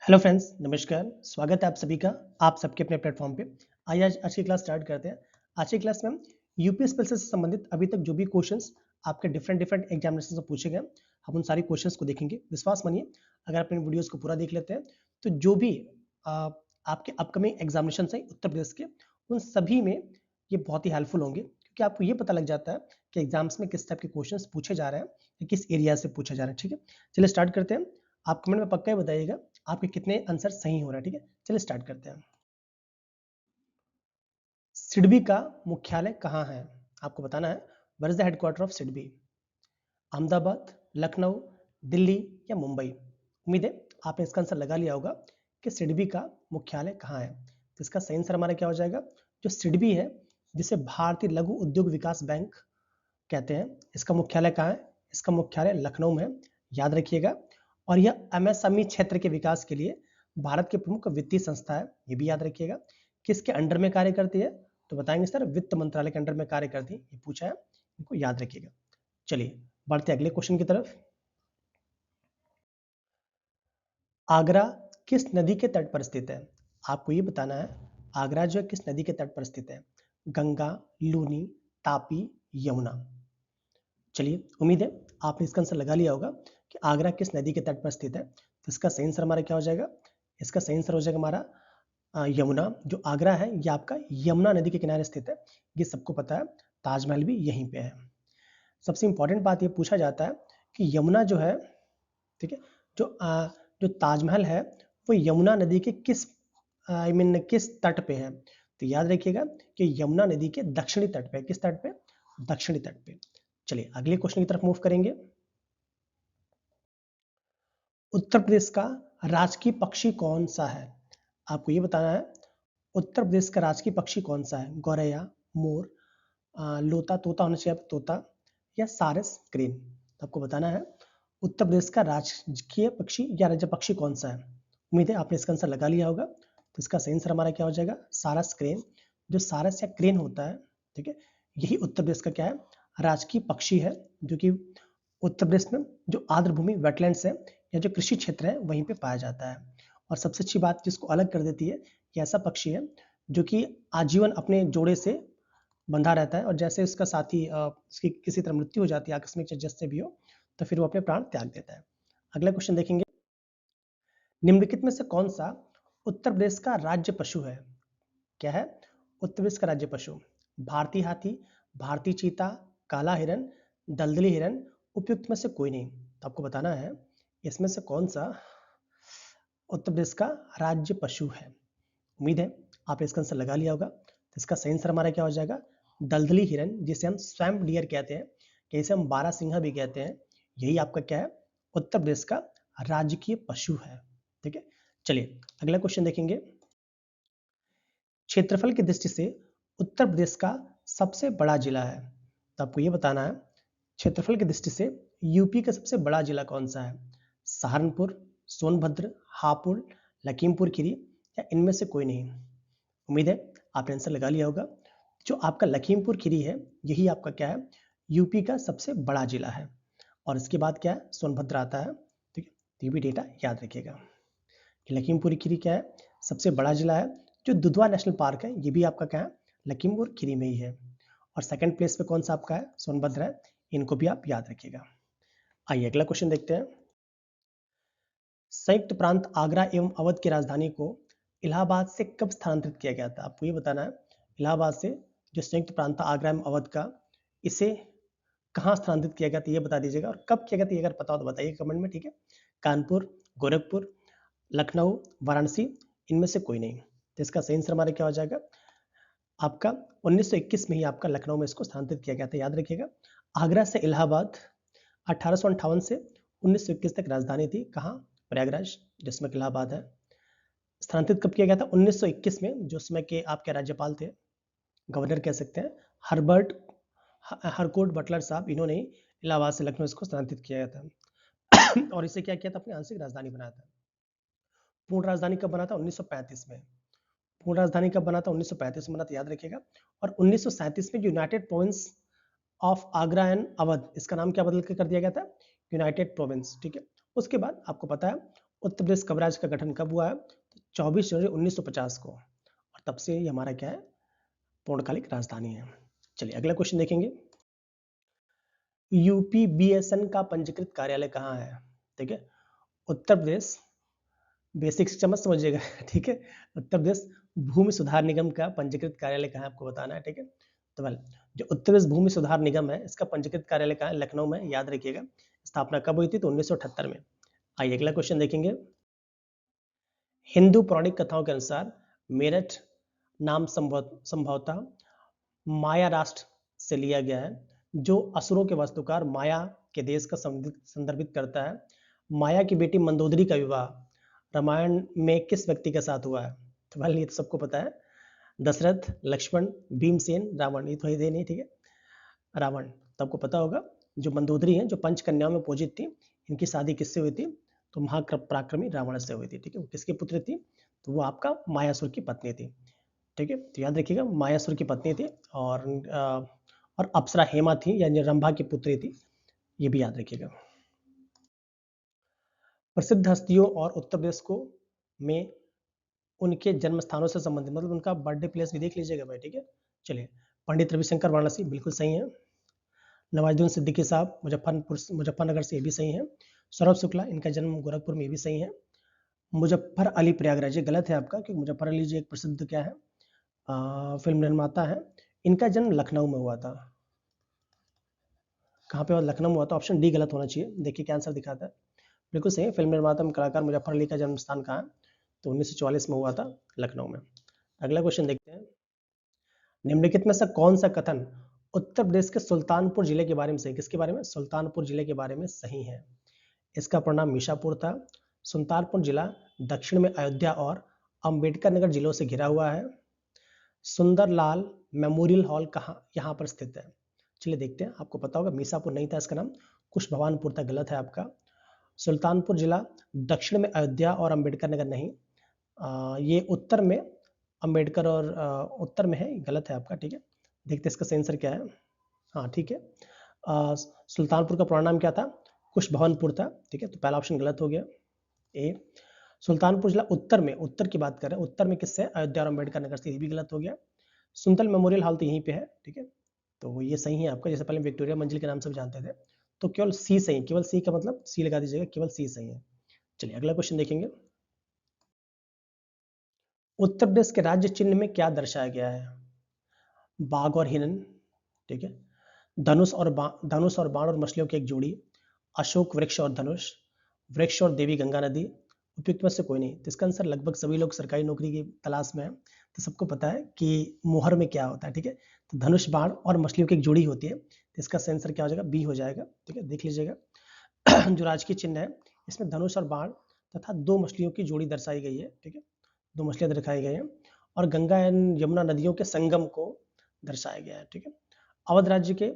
Hello friends, नमस्कार। स्वागत है आप सभी का आप सबके अपने प्लेटफॉर्म पे। आइए आज की क्लास स्टार्ट करते हैं। आज की क्लास में हम यूपीएससी से संबंधित अभी तक जो भी क्वेश्चंस आपके डिफरेंट एग्जामिनेशन से पूछे गए, हम उन सारे क्वेश्चंस को देखेंगे। विश्वास मानिए, अगर आप इन वीडियोस को पूरा देख लेते हैं तो जो भी आपके अपकमिंग एग्जामिनेशन है उत्तर प्रदेश के, उन सभी में ये बहुत ही हेल्पफुल होंगे, क्योंकि आपको ये पता लग जाता है कि एग्जाम्स में किस टाइप के क्वेश्चन पूछे जा रहे हैं या किस एरिया से पूछे जा रहे हैं। ठीक है, चलिए स्टार्ट करते हैं। आप कमेंट में पक्का ही बताइएगा आपके कितने आंसर सही हो रहा है। ठीक है, चलिए स्टार्ट करते हैं। सिडबी का मुख्यालय कहाँ है? आपको बताना है। Where is the headquarter of SIDBI? Ahmedabad, Lucknow, Delhi या मुंबई? उम्मीद है आपने इसका आंसर लगा लिया होगा कि सिडबी का मुख्यालय कहाँ है। तो इसका सही आंसर हमारा क्या हो जाएगा? जो सिडबी है, जिसे भारतीय लघु उद्योग विकास बैंक कहते हैं, इसका मुख्यालय कहाँ है? इसका मुख्यालय लखनऊ में है, याद रखिएगा। और यह एमएसएमई क्षेत्र के विकास के लिए भारत की प्रमुख वित्तीय संस्था है, ये भी याद रखिएगा। किसके अंडर में कार्य करती है? तो बताएंगे सर, वित्त मंत्रालय के अंडर में कार्य करती है, ये पूछा है, इनको याद रखिएगा। चलिए बढ़ते अगले क्वेश्चन की तरफ। आगरा किस नदी के तट पर स्थित है? आपको ये बताना है, आगरा जो है किस नदी के तट पर स्थित है? गंगा, लूनी, तापी, यमुना? चलिए, उम्मीद है आपने इसका आंसर लगा लिया होगा कि आगरा किस नदी के तट पर स्थित है। तो इसका सही आंसर हमारा क्या हो जाएगा? इसका सही आंसर हो जाएगा हमारा यमुना। जो आगरा है ये आपका यमुना नदी के किनारे स्थित है, ये सबको पता है। ताजमहल भी यहीं पे है। सबसे इंपॉर्टेंट बात ये पूछा जाता है कि यमुना जो है, ठीक है, जो ताजमहल है वो यमुना नदी के किस किस तट पे है? तो याद रखिएगा कि यमुना नदी के दक्षिणी तट पे। किस तट पे? दक्षिणी तट पे। चलिए अगले क्वेश्चन की तरफ मूव करेंगे। उत्तर प्रदेश का राजकीय पक्षी कौन सा है? आपको ये बताना है, उत्तर प्रदेश का राजकीय पक्षी कौन सा है? गौरैया, मोर, लोता, तोता होना चाहिए, तोता, या सारस, क्रेन? तो आपको बताना है उत्तर प्रदेश का राजकीय पक्षी या राज्य पक्षी कौन सा है। उम्मीद है आपने इसका आंसर लगा लिया होगा। तो इसका सही आंसर हमारा क्या हो जाएगा? सारस, क्रेन। जो सारस या क्रेन होता है, ठीक है, यही उत्तर प्रदेश का क्या है? राजकीय पक्षी है, जो कि उत्तर प्रदेश में जो आर्द्र भूमि वेटलैंड्स है या जो कृषि क्षेत्र है वहीं पे पाया जाता है। और सबसे अच्छी बात जिसको अलग कर देती है, कि ऐसा पक्षी है जो कि आजीवन अपने जोड़े से बंधा रहता है, और जैसे उसका साथी उसकी किसी तरह मृत्यु हो जाती है आकस्मिक जस्ट से भी हो, तो फिर वो अपने प्राण त्याग देता है। अगला क्वेश्चन देखेंगे। निम्नलिखित में से कौन सा उत्तर प्रदेश का राज्य पशु है? क्या है उत्तर प्रदेश का राज्य पशु? भारतीय हाथी, भारतीय चीता, काला हिरन, दलदली हिरन, उपयुक्त में से कोई नहीं? तो आपको बताना है इसमें से कौन सा उत्तर प्रदेश का राज्य पशु है। उम्मीद है आपने इसका आंसर लगा लिया होगा। तो इसका सही आंसर हमारा क्या हो जाएगा? दलदली हिरन, जिसे हम स्वैम्प डियर कहते हैं, जिसे हम बारहसिंघा भी कहते हैं, यही आपका क्या है? उत्तर प्रदेश का राजकीय पशु है। ठीक है, चलिए अगला क्वेश्चन देखेंगे। क्षेत्रफल की दृष्टि से उत्तर प्रदेश का सबसे बड़ा जिला है। तो आपको ये बताना है, क्षेत्रफल की दृष्टि से यूपी का सबसे बड़ा जिला कौन सा है? सहारनपुर, सोनभद्र, हापुड़, लखीमपुर खीरी, या इनमें से कोई नहीं? उम्मीद है आपने आंसर लगा लिया होगा। जो आपका लखीमपुर खीरी है, यही आपका क्या है? यूपी का सबसे बड़ा जिला है। और इसके बाद क्या है? सोनभद्र आता है। ठीक है, तो ये भी डेटा याद रखिएगा कि लखीमपुर खीरी क्या है? सबसे बड़ा जिला है। जो दुधवा नेशनल पार्क है, ये भी आपका क्या है? लखीमपुर खीरी में ही है। और सेकंड प्लेस पे कौन सा आपका है? सोनभद्र है। इनको भी आप याद रखिएगा। आइए अगला क्वेश्चन देखते हैं। संयुक्त प्रांत आगरा एवं अवध की राजधानी को इलाहाबाद से कब स्थानांतरित किया गया था? आपको ये बताना है, इलाहाबाद से जो संयुक्त प्रांत आगरा एवं अवध का, इसे कहाँ स्थानांतरित किया गया था, ये बता दीजिएगा। और कब किया गया था, ये अगर पता हो तो बताइए कमेंट में। ठीक है, कानपुर, गोरखपुर, लखनऊ, वाराणसी, इनमें से कोई नहीं? तो इसका सही आंसर हमारा क्या हो जाएगा? आपका 1921 में ही आपका लखनऊ में इसको स्थानांतरित किया गया था, याद रखिएगा। आगरा से इलाहाबाद 1858 से 1921 तक राजधानी थी। कहाँ? प्रयागराज, जिसमें इलाहाबाद है। स्थानांतरित कब किया गया था? 1921 में। जो उसमें के आपके राज्यपाल थे, गवर्नर कह सकते हैं, हर्बर्ट हरकोट बटलर साहब, इन्होंने इलाहाबाद से लखनऊ इसको स्थानांतरित किया गया था। और इसे क्या किया था? अपनी आंशिक राजधानी बनाया था। पूर्ण राजधानी कब बना था? 1935 में। पूर्ण राजधानी कब बना था? 1935 में बना था, याद रखिएगा। और 1937 में United province of Agra and Awadh, इसका नाम क्या बदल के कर दिया गया था? United province. ठीक है, उसके बाद आपको पता है उत्तर प्रदेश कब राज्य का गठन कब हुआ है? तो 24 जनवरी 1950 को, और तब से ये हमारा क्या है, पूर्णकालिक राजधानी है। चलिए अगला क्वेश्चन देखेंगे। यूपीबीएसएन का पंजीकृत कार्यालय कहाँ है? ठीक है, उत्तर प्रदेश बेसिक शिक्षा मत समझिएगा ठीक है, उत्तर प्रदेश भूमि सुधार निगम का पंजीकृत कार्यालय कहाँ है आपको बताना है। ठीक है, तो वेल जो उत्तर प्रदेश भूमि सुधार निगम है इसका पंजीकृत कार्यालय कहाँ है? लखनऊ में, याद रखिएगा। स्थापना कब हुई थी? तो 1978 में। आइए अगला क्वेश्चन देखेंगे। हिंदू पौराणिक कथाओं के अनुसार मेरठ नाम संभवतः माया राष्ट्र से लिया गया है, जो असुरों के वास्तुकार माया के देश का संदर्भित करता है। माया की बेटी मंदोदरी का विवाह रामायण में किस व्यक्ति के साथ हुआ है? तो वेल ये तो सबको पता है, दशरथ, लक्ष्मण, भीमसेन, रावण। ये तो है नहीं, ठीक है, रावण तो आपको पता होगा। जो मंदोदरी हैं, जो पंचकन्याओं में पूजित थी, इनकी शादी किससे हुई थी? तो महापराक्रमी रावण से हुई थी। ठीक है, वो किसकी पुत्री थी? तो वो आपका मायासुर की पत्नी थी। ठीक है, तो याद रखिएगा मायासुर की पत्नी थी, और अप्सरा हेमा थी, यानी रंभा की पुत्री थी, ये भी याद रखिएगा। प्रसिद्ध हस्तियों और उत्तर प्रदेश को में उनके जन्म स्थानों से संबंधित, मतलब उनका बर्थडे प्लेस भी देख लीजिएगा भाई। ठीक है, चलिए, पंडित रविशंकर वाराणसी बिल्कुल सही है। नवाजुद्दीन सिद्दीकी साहब मुजफ्फरनगर से, ये भी सही है। सौरभ शुक्ला, इनका जन्म गोरखपुर में, ये भी सही है। मुजफ्फर अली प्रयागराज, ये गलत है आपका, क्योंकि मुजफ्फर अली जी एक प्रसिद्ध क्या है, फिल्म निर्माता है। इनका जन्म लखनऊ में हुआ था। कहाँ पे हुआ? लखनऊ में हुआ था। ऑप्शन डी गलत होना चाहिए। देखिए क्या आंसर दिखाता है, बिल्कुल सही है। फिल्म निर्माता में कलाकार मुजफ्फर अली का जन्म स्थान कहाँ है? तो 1944 में हुआ था, लखनऊ में। अगला क्वेश्चन देखते हैं। निम्नलिखित में से कौन सा कथन उत्तर प्रदेश के सुल्तानपुर जिले के बारे में सही? किसके बारे में? सुल्तानपुर जिले के बारे में सही है। इसका परिणाम मीशापुर था। सुल्तानपुर जिला दक्षिण में अयोध्या और अंबेडकर नगर जिलों से घिरा हुआ है। सुंदरलाल मेमोरियल हॉल कहाँ यहाँ पर स्थित है? चलिए देखते हैं, आपको पता होगा मीसापुर नहीं था, इसका नाम कुश भवानपुर था। गलत है आपका। सुल्तानपुर जिला दक्षिण में अयोध्या और अंबेडकर नगर नहीं, ये उत्तर में अंबेडकर और उत्तर में है, गलत है आपका। ठीक है, देखते इसका सही आंसर क्या है। हाँ ठीक है, सुल्तानपुर का पूरा नाम क्या था? कुश भवनपुर था। ठीक है, तो पहला ऑप्शन गलत हो गया ए। सुल्तानपुर जिला उत्तर में, उत्तर की बात कर रहे हैं, उत्तर में किससे? अयोध्या और अंबेडकर नगर से, ये भी गलत हो गया। सुंदर मेमोरियल हॉल तो यहीं पे है। ठीक है, तो ये सही है आपका, जैसे पहले विक्टोरिया मंजिल के नाम से भी जानते थे। तो केवल सी सही, केवल सी का मतलब सी लगा दीजिएगा, केवल सी सही है। चलिए अगला क्वेश्चन देखेंगे। उत्तर प्रदेश के राज्य चिन्ह में क्या दर्शाया गया है? बाघ और हिरन, ठीक है, धनुष और बाण और मछलियों की एक जोड़ी, अशोक वृक्ष और धनुष, वृक्ष और देवी गंगा नदी, उपयुक्त में से कोई नहीं। तो इसका आंसर लगभग सभी लोग सरकारी नौकरी की तलाश में है, तो सबको पता है कि मोहर में क्या होता है। ठीक है, तो धनुष, बाण और मछलियों की एक जोड़ी होती है, तो इसका आंसर क्या हो जाएगा? बी हो जाएगा। ठीक है, देख लीजिएगा जो राजकीय चिन्ह है इसमें धनुष और बाण तथा दो मछलियों की जोड़ी दर्शाई गई है। ठीक है, दो मछलियां दिखाई गई हैं, और गंगा एवं यमुना नदियों के संगम को दर्शाया गया है। ठीक है, अवध राज्य के,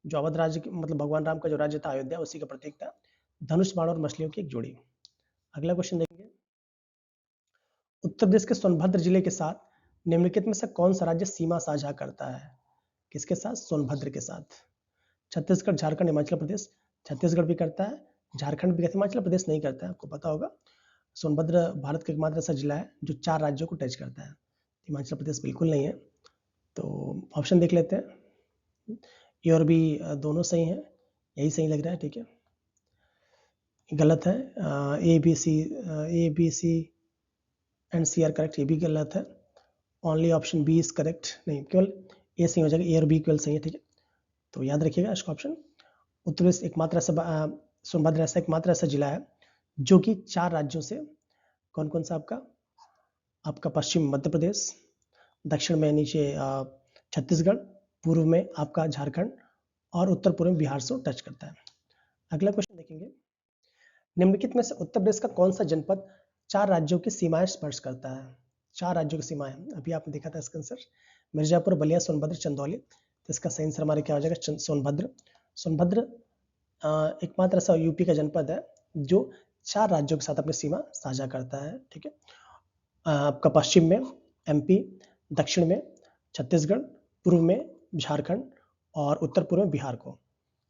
जो अवध राज्य के मतलब भगवान राम का जो राज्य था अयोध्या, उसी का प्रतीक था धनुष, बाण और मछलियों की एक जोड़ी। अगला क्वेश्चन देखेंगे। उत्तर प्रदेश के सोनभद्र जिले के साथ निम्नलिखित में से कौन सा राज्य सीमा साझा करता है? किसके साथ? सोनभद्र के साथ। छत्तीसगढ़, झारखंड, हिमाचल प्रदेश। छत्तीसगढ़ भी करता है, झारखंड भी करता है, हिमाचल प्रदेश नहीं करता है, आपको पता होगा। सोनभद्र भारत का एकमात्र ऐसा जिला है जो 4 राज्यों को टच करता है, हिमाचल प्रदेश बिल्कुल नहीं है। तो ऑप्शन देख लेते हैं, ए और बी दोनों सही हैं, यही सही लग रहा है। ठीक है, गलत है। A B C and C are correct, ये भी गलत है। Only option B is correct, नहीं केवल ए सही हो जाएगा, ए और बी केवल सही है। ठीक है, तो याद रखिएगा इसका ऑप्शन। उत्तर प्रदेश एकमात्र ऐसा सोनभद्र ऐसा एकमात्र ऐसा जिला है जो कि 4 राज्यों से, कौन कौन सा आपका? आपका पश्चिम मध्य प्रदेश, दक्षिण में नीचे छत्तीसगढ़, पूर्व में आपका झारखंड, और उत्तर पूर्व में बिहार से टच करता है। अगला क्वेश्चन देखेंगे। निम्नलिखित में से उत्तर प्रदेश का कौन सा जनपद 4 राज्यों की सीमाएं स्पर्श करता है? 4 राज्यों की सीमाएं, अभी आपने देखा था इसका आंसर, मिर्जापुर, बलिया, सोनभद्र, चंदौली। तो इसका सही आंसर हमारे क्या हो जाएगा? सोनभद्र। सोनभद्र एकमात्र ऐसा यूपी का जनपद है जो 4 राज्यों के साथ अपनी सीमा साझा करता है। ठीक है, आपका पश्चिम में एमपी, दक्षिण में छत्तीसगढ़, पूर्व में झारखंड, और उत्तर पूर्व में बिहार को।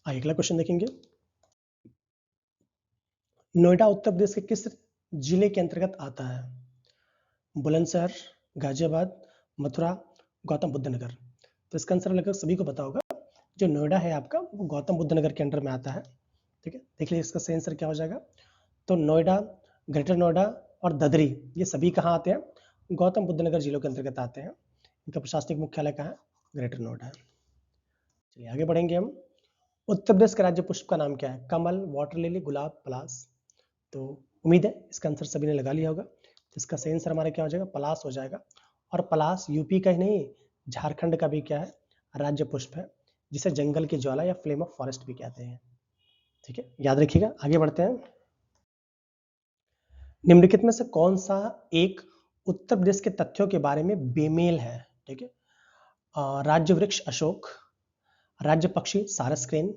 अगला क्वेश्चन देखेंगे। नोएडा उत्तर प्रदेश के किस जिले के अंतर्गत आता है? बुलंदशहर, गाजियाबाद, मथुरा, गौतम बुद्ध नगर। तो इसका आंसर लगभग सभी को पता होगा, जो नोएडा है आपका वो गौतम बुद्ध नगर के अंडर में आता है। ठीक है, देख लीजिए इसका सही आंसर क्या हो जाएगा। तो नोएडा, ग्रेटर नोएडा और ददरी ये सभी कहाँ आते हैं? गौतम बुद्ध नगर जिलों के अंतर्गत आते हैं। इनका प्रशासनिक मुख्यालय कहाँ है? ग्रेटर नोएडा है। चलिए आगे बढ़ेंगे हम। उत्तर प्रदेश का राज्य पुष्प का नाम क्या है? कमल, वाटर लिली, गुलाब, पलास। तो उम्मीद है इसका आंसर सभी ने लगा लिया होगा। तो इसका सही आंसर हमारा क्या हो जाएगा? पलास हो जाएगा। और पलास यूपी का ही नहीं, झारखंड का भी क्या है? राज्य पुष्प है, जिसे जंगल की ज्वाला या फ्लेम ऑफ फॉरेस्ट भी कहते हैं। ठीक है, याद रखिएगा। आगे बढ़ते हैं। निम्नलिखित में से कौन सा एक उत्तर प्रदेश के तथ्यों के बारे में बेमेल है? ठीक है, राज्य वृक्ष अशोक, राज्य पक्षी सारस क्रेन,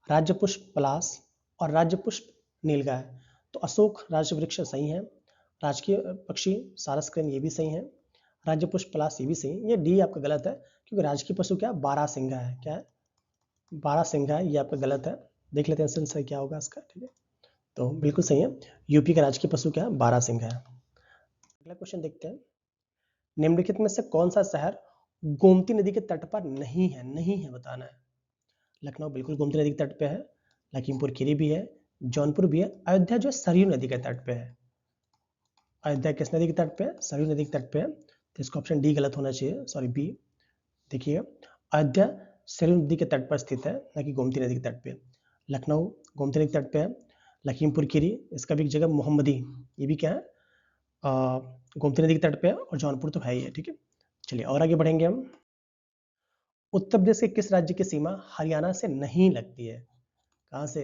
राज्य पुष्प पलास और राज्य पुष्प नीलगाय। तो अशोक राज्य वृक्ष सही है, राजकीय पक्षी सारस क्रेन ये भी सही है, राज्य पुष्प पलास ये भी सही है। ये डी आपका गलत है, क्योंकि राजकीय पशु क्या? बारहसिंगा है। क्या है? बारहसिंगा है, ये आपका गलत है। देख लेते हैं आंसर क्या होगा इसका। ठीक है, तो बिल्कुल सही है, यूपी का राजकीय पशु क्या है? बारहसिंगा है। अगला क्वेश्चन देखते हैं। निम्नलिखित में से कौन सा शहर गोमती नदी के तट पर नहीं है? नहीं है बताना है। लखनऊ बिल्कुल गोमती नदी के तट पे है, लखीमपुर खीरी भी है, जौनपुर भी है, अयोध्या जो सरयू नदी के तट पे है। अयोध्या किस नदी के तट पे है? सरयू नदी के तट पे है। तो इसका ऑप्शन डी गलत होना चाहिए, सॉरी बी। देखिए अयोध्या सरयू नदी के तट पर स्थित है, न कि गोमती नदी के तट पे। लखनऊ गोमती नदी के तट पे है, लखीमपुर खीरी इसका भी एक जगह मोहम्मदी, ये भी क्या है? गोमती नदी के तट पे है, और जौनपुर तो है ही है। ठीक है, चलिए और आगे बढ़ेंगे हम। उत्तर प्रदेश के किस राज्य की सीमा हरियाणा से नहीं लगती है? कहाँ से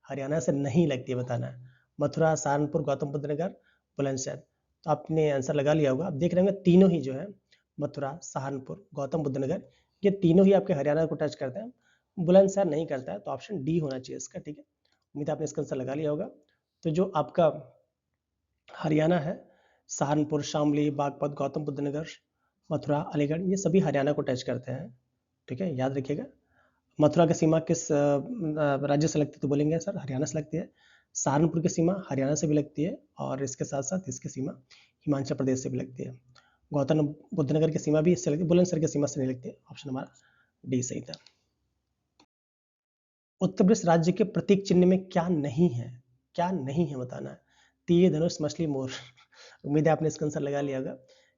हरियाणा से नहीं लगती है बताना है। मथुरा, सहारनपुर, गौतम बुद्ध नगर, बुलंदशहर। तो आपने आंसर लगा लिया होगा। आप देख रहे होंगे तीनों ही जो है, मथुरा, सहारनपुर, गौतम बुद्ध नगर, ये तीनों ही आपके हरियाणा को टच करते हैं। बुलंदशहर नहीं करता है, तो ऑप्शन डी होना चाहिए इसका। ठीक है, उम्मीद आपने इसका आंसर लगा लिया होगा। तो जो आपका हरियाणा है, सहारनपुर, शामली, बागपत, गौतम बुद्ध नगर, मथुरा, अलीगढ़, ये सभी हरियाणा को टच करते हैं। ठीक है, याद रखिएगा। मथुरा की सीमा किस राज्य से लगती है? तो बोलेंगे सर हरियाणा से लगती है। सहारनपुर की सीमा हरियाणा से भी लगती है, और इसके साथ साथ इसकी सीमा हिमाचल प्रदेश से भी लगती है। गौतम बुद्ध नगर की सीमा भी इससे लगती है, बुलंदशहर की सीमा से नहीं लगती है। ऑप्शन हमारा डी सही था। उत्तर प्रदेश राज्य के प्रतीक चिन्ह में क्या नहीं है? क्या नहीं है बताना है। तीर, धनुष, मछली, मोर। उम्मीद है आपने इसका आंसर लगा लिया होगा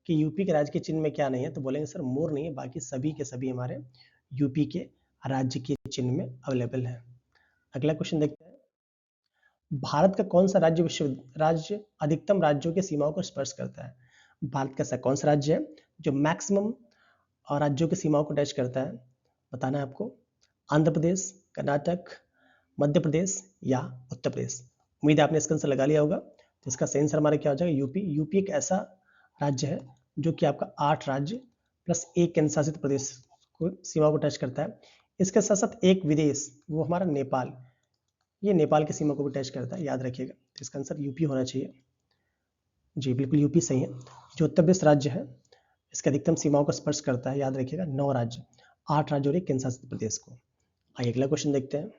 कि यूपी के राज्य के चिन्ह में क्या नहीं है। तो बोलेंगे सर मोर नहीं है, बाकी सभी के सभी हमारे यूपी के राज्य के चिन्ह में अवेलेबल है। अगला क्वेश्चन देखते हैं। भारत का कौन सा राज्य अधिकतम राज्यों की सीमाओं को स्पर्श करता है? भारत का ऐसा कौन सा राज्य है जो मैक्सिमम राज्यों की सीमाओं को टच करता है? बताना है आपको। आंध्र प्रदेश, कर्नाटक, मध्य प्रदेश या उत्तर प्रदेश। उम्मीद है आपने इसका आंसर लगा लिया होगा। तो इसका सही आंसर हमारा क्या हो जाएगा? यूपी। यूपी एक ऐसा राज्य है जो कि आपका 8 राज्य प्लस एक केंद्र शासित प्रदेश को सीमा को टच करता है। इसके साथ साथ एक विदेश, वो हमारा नेपाल, ये नेपाल की सीमा को भी टच करता है, याद रखिएगा। तो इसका आंसर यूपी होना चाहिए। जी बिल्कुल यूपी सही है। जो उत्तर प्रदेश राज्य है इसके अधिकतम सीमाओं को स्पर्श करता है, याद रखिएगा 9 राज्य, 8 राज्य और एक केंद्र शासित प्रदेश को। आइए अगला क्वेश्चन देखते हैं।